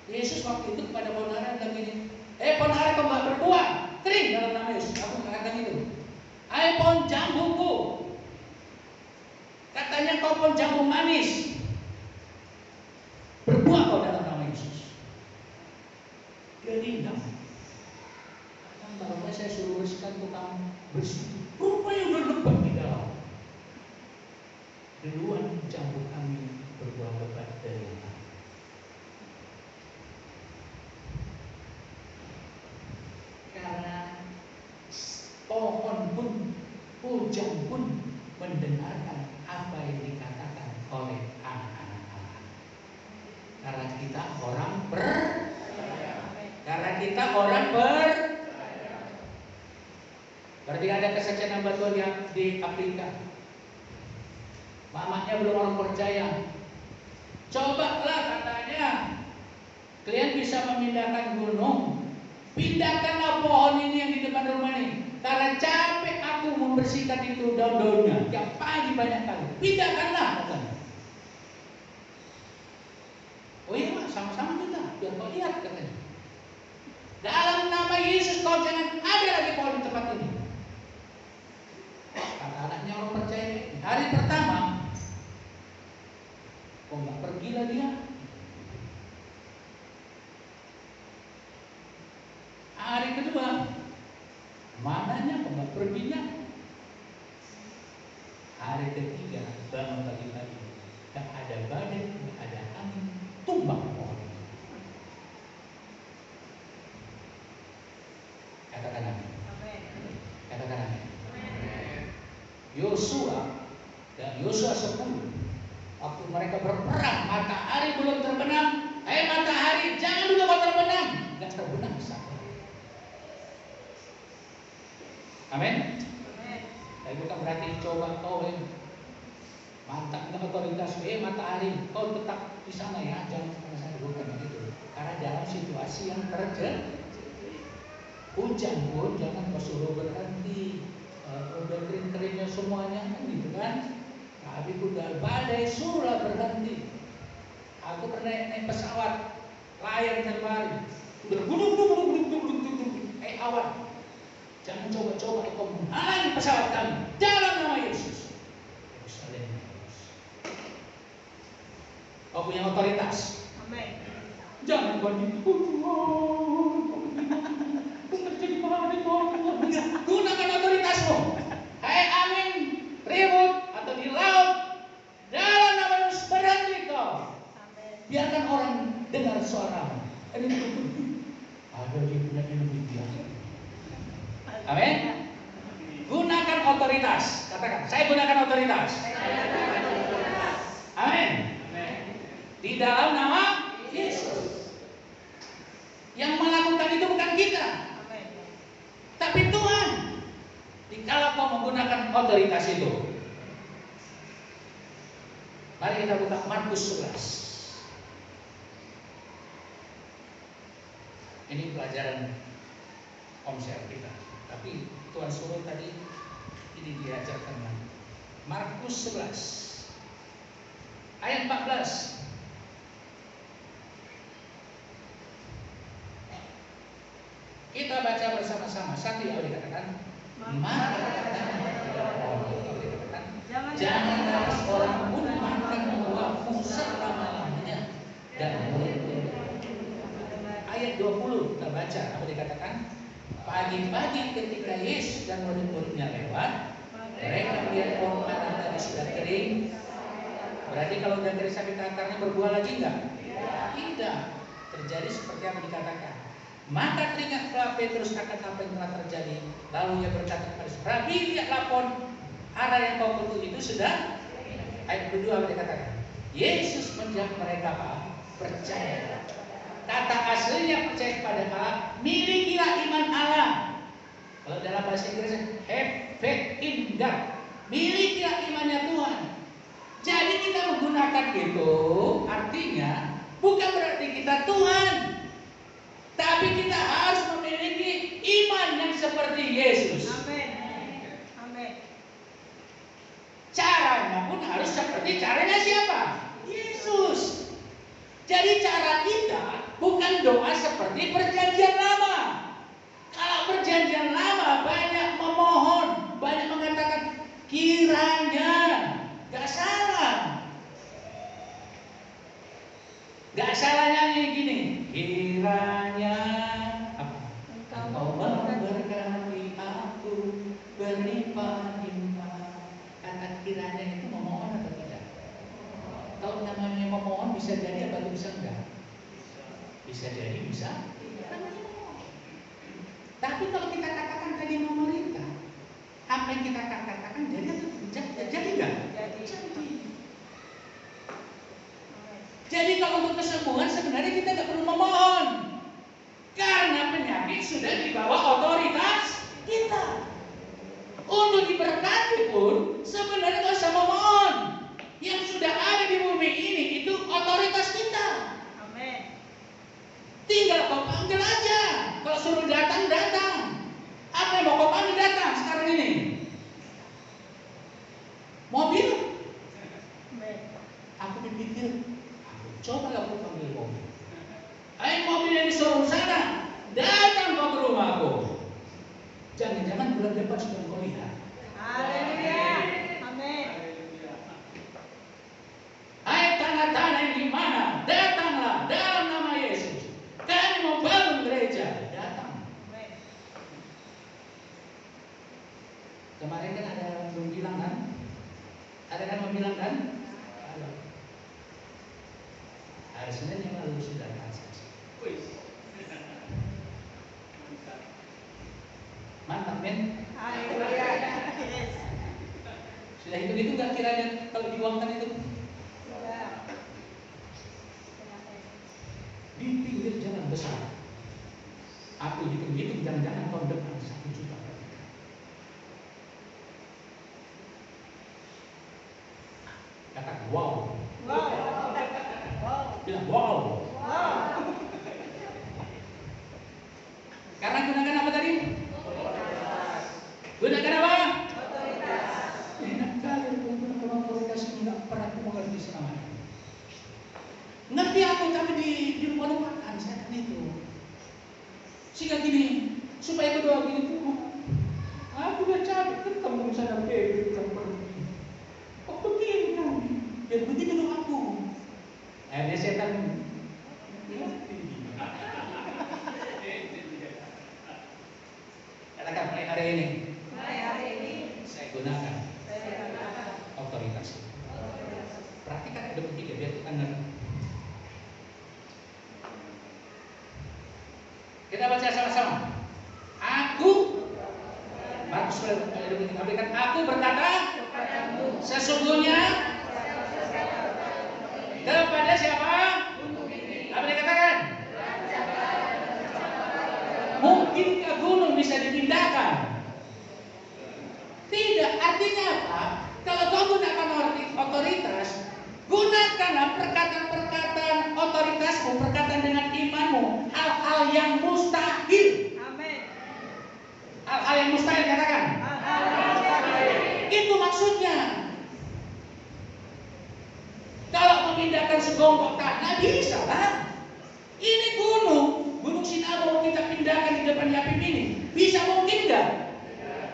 Yesus waktu itu kepada pohon ara bilang gini, pohon ara kok enggak berbuah? Kering dalam nama Yesus. Aku mengatakan itu. Pohon jambuku, katanya kau pohon jambu manis, berbuah kau dalam nama Yesus. Dia diam. Barunya saya suruh bersihkan tukang bersih. Rupanya udah lebat di dalam. Duluan jambu kami berbuah lebat dari mana? Karena pohon pun, hujan pun mendengarkan apa yang dikatakan oleh anak-anak Allah. Karena kita orang Berarti ada kesaksian hamba Tuhan yang di Afrika. Mamanya belum orang percaya. Cobalah katanya, kalian bisa memindahkan gunung. Pindahkanlah pohon ini yang di depan rumah ini. Karena capek aku membersihkan itu daun-daunnya. Tiap pagi banyak kali. Pindahkanlah katanya. Oh iya Pak, sama-sama kita. Biar kau lihat katanya. Dalam nama Yesus kau jangan ada lagi pohon di tempat ini. Kata anaknya orang percaya. Hari pertama, kok nggak pergilah dia? Hari kedua, mananya kok nggak perginya? Hari ketiga, bangun pagi-pagi, nggak ada badai, nggak ada angin, tumbang pohon. Katakan amin. Katakan amin. Yosua dan Yosua 10, waktu mereka berperang, matahari belum terbenam. Matahari, jangan dulu kau terbenam. Nggak terbenam sama. Amin. Tapi bukan berarti coba kau mantap dengan otoritas matahari, kau tetap di sana ya, jangan kemana sana, bukan begitu. Karena dalam situasi yang terjadi, hujan pun jangan kau suruh berhenti. Udah kering-keringnya semuanya kan gitu kan. Tapi udah badai suruhlah berhenti. Aku pernah naik pesawat layar terbalik, udah gudung awan. Jangan coba-coba kau menghalangi pesawat kami dalam nama Yesus. Kau punya otoritas. Amin. Jangan banding. Gunakan otoritasmu. Hai angin, ribut atau di laut, dalam nama Yesus berhenti kau. Biarkan orang dengar suaramu. Ada dia punya ilmu biasa. Amin. Gunakan otoritas. Katakan, saya gunakan otoritas. Amin. Di dalam nama Yesus. Yang melakukan itu bukan kita, tapi Tuhan. Dikala kau menggunakan otoritas itu. Mari kita buka Markus 11. Ini pelajaran konsep kita. Tapi Tuhan suruh tadi ini diajarkan lagi. Markus 11 ayat 14. Kita baca bersama-sama. Satu yang dikatakan, maka janganlah seorang pun makan buahmu selama-lamanya dan murid-murid. Ayat 20 kita baca apa dikatakan? Pagi-pagi ketika Yesus dan murid-muridnya lewat, mereka melihat pohon ara tadi sudah kering. Berarti kalau udah kering sampai akarnya berbuah lagi enggak? Tidak. Terjadi seperti yang dikatakan. Maka teringatlah Petrus akan apa yang telah terjadi. Lalu ia berkata kepada Rabi, lihatlah pohon ara yang kau kutuk itu sudah. Ayat kedua apa dikatakan? Yesus menjawab mereka apa? Percaya. Kata aslinya percaya kepada Allah, milikilah iman Allah. Kalau dalam bahasa Inggris, have faith in God. Milikilah imannya Tuhan. Jadi kita menggunakan itu, artinya bukan berarti kita Tuhan, tapi kita harus memiliki iman yang seperti Yesus. Amin. Amin. Caranya pun harus seperti caranya siapa? Yesus. Jadi cara kita bukan doa seperti perjanjian lama. Kalau perjanjian lama banyak memohon, banyak mengatakan kiranya, gak salah. Gak salah nyanyi gini, kiranya apa? Engkau memberkati aku berlimpah-limpah. Kata kiranya itu memohon atau tidak? Kalau namanya memohon bisa jadi apa bisa enggak? Bisa jadi bisa. Tapi kalau kita katakan tadi memerintah, apa yang kita katakan jadi atau jadi enggak? Jadi. Jadi kalau untuk kesembuhan sebenarnya kita tidak perlu memohon, karena penyakit sudah di bawah otoritas kita. Untuk diberkati pun sebenarnya tidak usah memohon. Yang sudah ada di bumi ini itu otoritas kita. Amin. Tinggal kau panggil aja. Kalau suruh datang, datang. Apa yang mau kau panggil datang sekarang ini? Mobil? Aku berpikir, coba aku panggil mobil. Ayo mobil yang di showroom sana, datang kau ke rumahku. Jangan-jangan bulan depan sudah kau lihat. Haleluya. Amin. Ayo tanah-tanah yang di mana? Datanglah dalam nama Yesus. Kami mau bangun gereja. Datang. Amin. Kemarin kan ada yang bilang kan? Ada kan yang bilang kan? Hari Senin yang lalu sudah transaksi. Mantap men. Haleluya. Yes. Sudah itu nggak kiranya kalau diuangkan itu Sudah. di pinggir jalan besar. Aku hitung-hitung jangan-jangan tahun depan 1 juta. Katakan wow. Wow. Wow. Bilang wow. Wow. Karena gunakan apa tadi? Gunakan apa? Otoritas. Enak kali menggunakan otoritas ini, nggak pernah aku mengerti selama ini. Ngerti aku tapi dilupakan saya kan itu. Sehingga gini, supaya berdoa gini tuh, aku udah capek ketemu sana bebek yang pergi. Kok begini kan? Biar begini doaku. Akhirnya setan katakan mulai hari ini. Mulai hari ini Saya gunakan saya gunakan otoritas. Perhatikan ada bertiga biar kita ngerti. Kita baca sama-sama. Aku Markus berikan aku berkata sesungguhnya kepada siapa? Apa dikatakan? Mungkinkah gunung bisa dipindahkan? Tidak, artinya apa? Kalau kau gunakan otoritas, gunakanlah perkataan-perkataan otoritasmu, perkataan dengan imanmu, hal-hal yang mustahil. Amin. Hal-hal yang mustahil katakan. Haleluya. Itu maksudnya. dalam segonggok tanah bisa lah. Ini gunung Sinai mau kita pindahkan di depan Yapim ini, bisa mungkin nggak?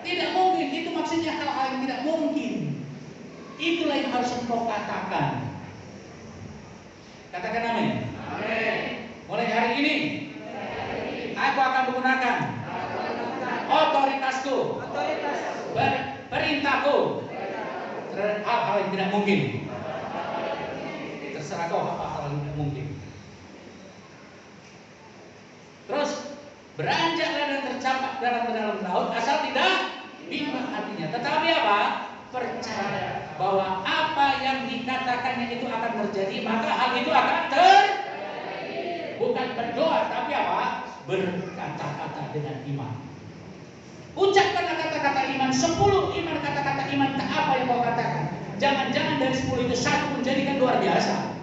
Tidak mungkin. Itu maksudnya hal-hal yang tidak mungkin. Itulah yang harus engkau katakan. Katakan amin. Mulai hari ini, aku akan menggunakan otoritasku, perintahku terhadap hal-hal yang tidak mungkin. Terserah kau apa hal yang tidak mungkin. Terus beranjaklah dan tercapak dalam laut asal tidak bimbang hatinya. Tetapi apa? Percaya bahwa apa yang dikatakannya itu akan terjadi, maka hal itu akan terjadi. Bukan berdoa, tapi apa? Berkata-kata dengan iman. Ucapkanlah kata-kata iman, 10 iman kata-kata iman ke apa yang kau katakan. Jangan-jangan dari 10 itu satu menjadikan luar biasa.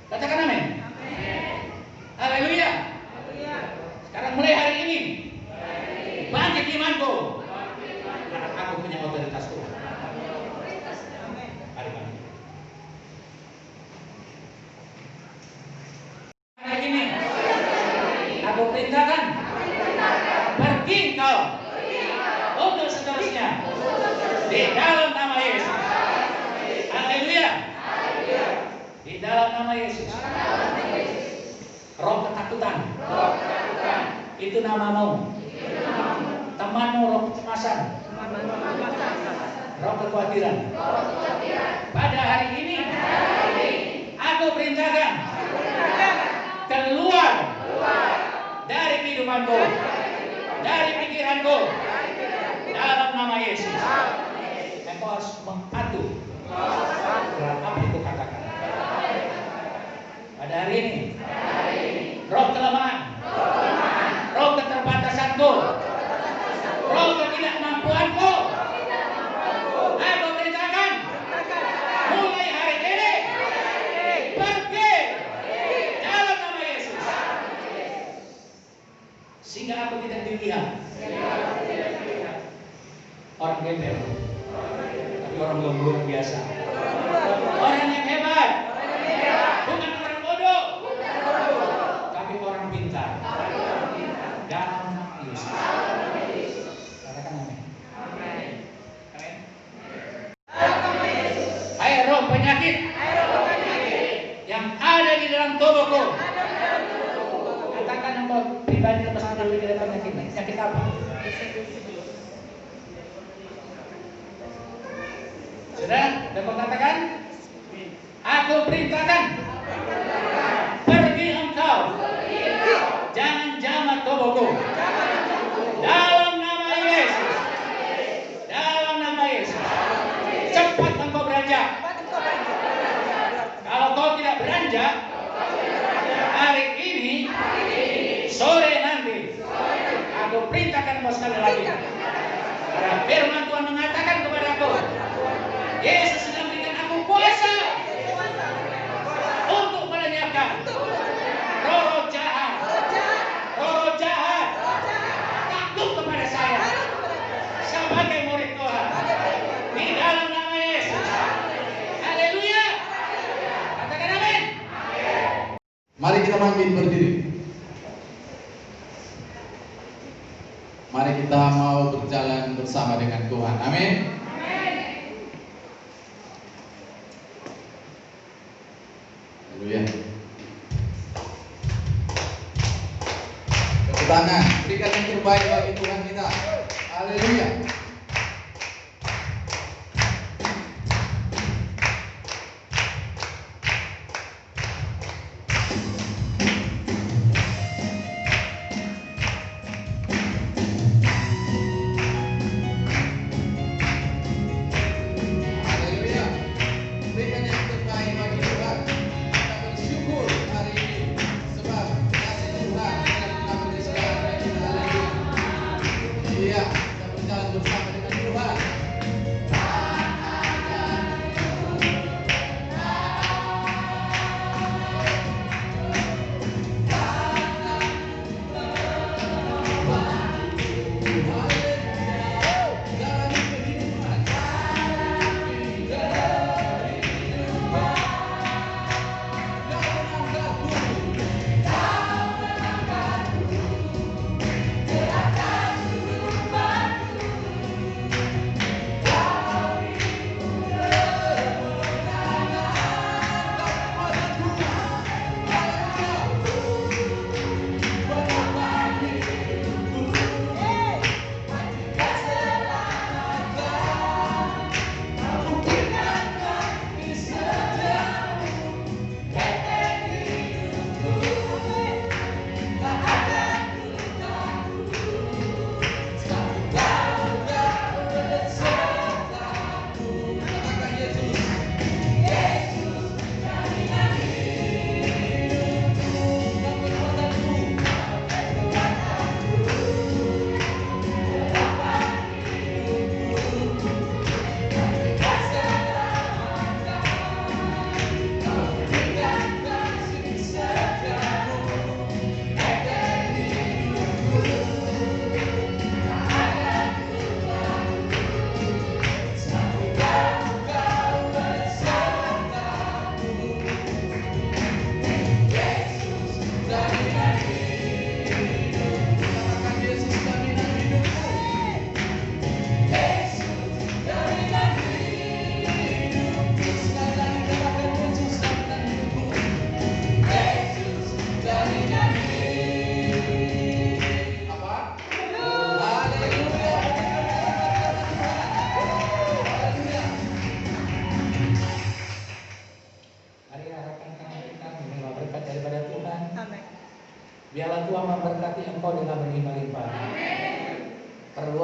Katakan amin. Haleluya. Sekarang mulai hari ini bangkit imanku. Karena aku punya otoritasku. Mari bangkit. Hari ini aku perintahkan, pergi kau untuk seterusnya di dalam nama Yesus. Haleluya. Di dalam nama Yesus. Roh ketakutan, itu namamu. Temanmu roh kecemasan, roh kekhawatiran. Pada hari ini, aku perintahkan keluar dari kehidupanku, dari pikiranku, dalam nama Yesus. Engkau harus mengadu apa itu katakan. Pada hari ini, roh kelemahan, roh keterbatasanku, roh ketidakmampuanku, aku perintahkan mulai hari ini pergi dalam nama Yesus, sehingga aku tidak dilihat orang gembel, tapi orang luar biasa, orang yang hebat, bukan orang bodoh, tapi orang pintar. Dalam nama Yesus. Katakan amin. Amin. Hai roh penyakit yang ada di dalam tubuhku. Katakan engkau pribadi lepas dari penyakit. Penyakit apa? Sudah? Dan kau katakan? Aku perintahkan, pergi engkau, jangan jamah tubuhku. Dalam nama Yesus, dalam nama Yesus, cepat engkau beranjak. Kalau kau tidak beranjak hari ini, sore nanti, aku perintahkan engkau sekali lagi. Karena firman Tuhan mengatakan kepadaku, Yesus sudah memberikan aku kuasa untuk melenyapkan roh jahat, takut kepada saya sebagai murid Tuhan di dalam nama Yesus. Haleluya. Katakan amin. Mari kita bangkit berdiri. Mari kita mau berjalan bersama dengan Tuhan. Amin. Haleluya. Tepuk tangan, berikan yang terbaik bagi Tuhan kita. Haleluya. Haleluya. Berikan yang terbaik bagi Tuhan. Kita bersyukur hari ini sebab kasih Tuhan yang telah beri segala kita. Haleluya. Iya, kita berjalan bersama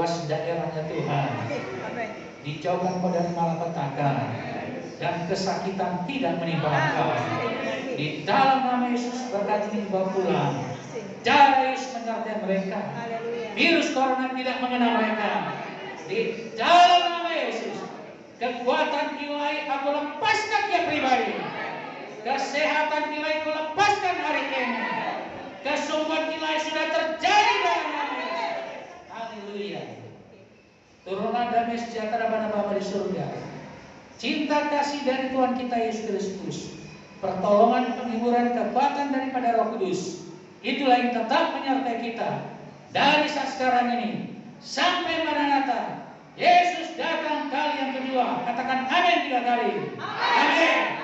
luas daerahnya Tuhan. Amin. Dijauhkan dari malapetaka dan kesakitan tidak menimpa engkau. Di dalam nama Yesus berkat ini dibawa pulang. Darah Yesus menyertai mereka. Haleluya. Virus corona tidak mengenal mereka. Di dalam nama Yesus, kekuatan kilai aku lepaskan dia pribadi. Kesehatan kilai aku lepaskan hari ini. Kesungguhan kilai sudah terjadi dalam nama Yesus. Haleluya. Turunlah damai sejahtera Bapa di surga. Cinta kasih dari Tuhan kita Yesus Kristus. Pertolongan, penghiburan, kekuatan daripada Roh Kudus. Itulah yang tetap menyertai kita dari saat sekarang ini sampai Maranatha. Yesus datang kali yang kedua. Katakan amin 3 kali. Amin.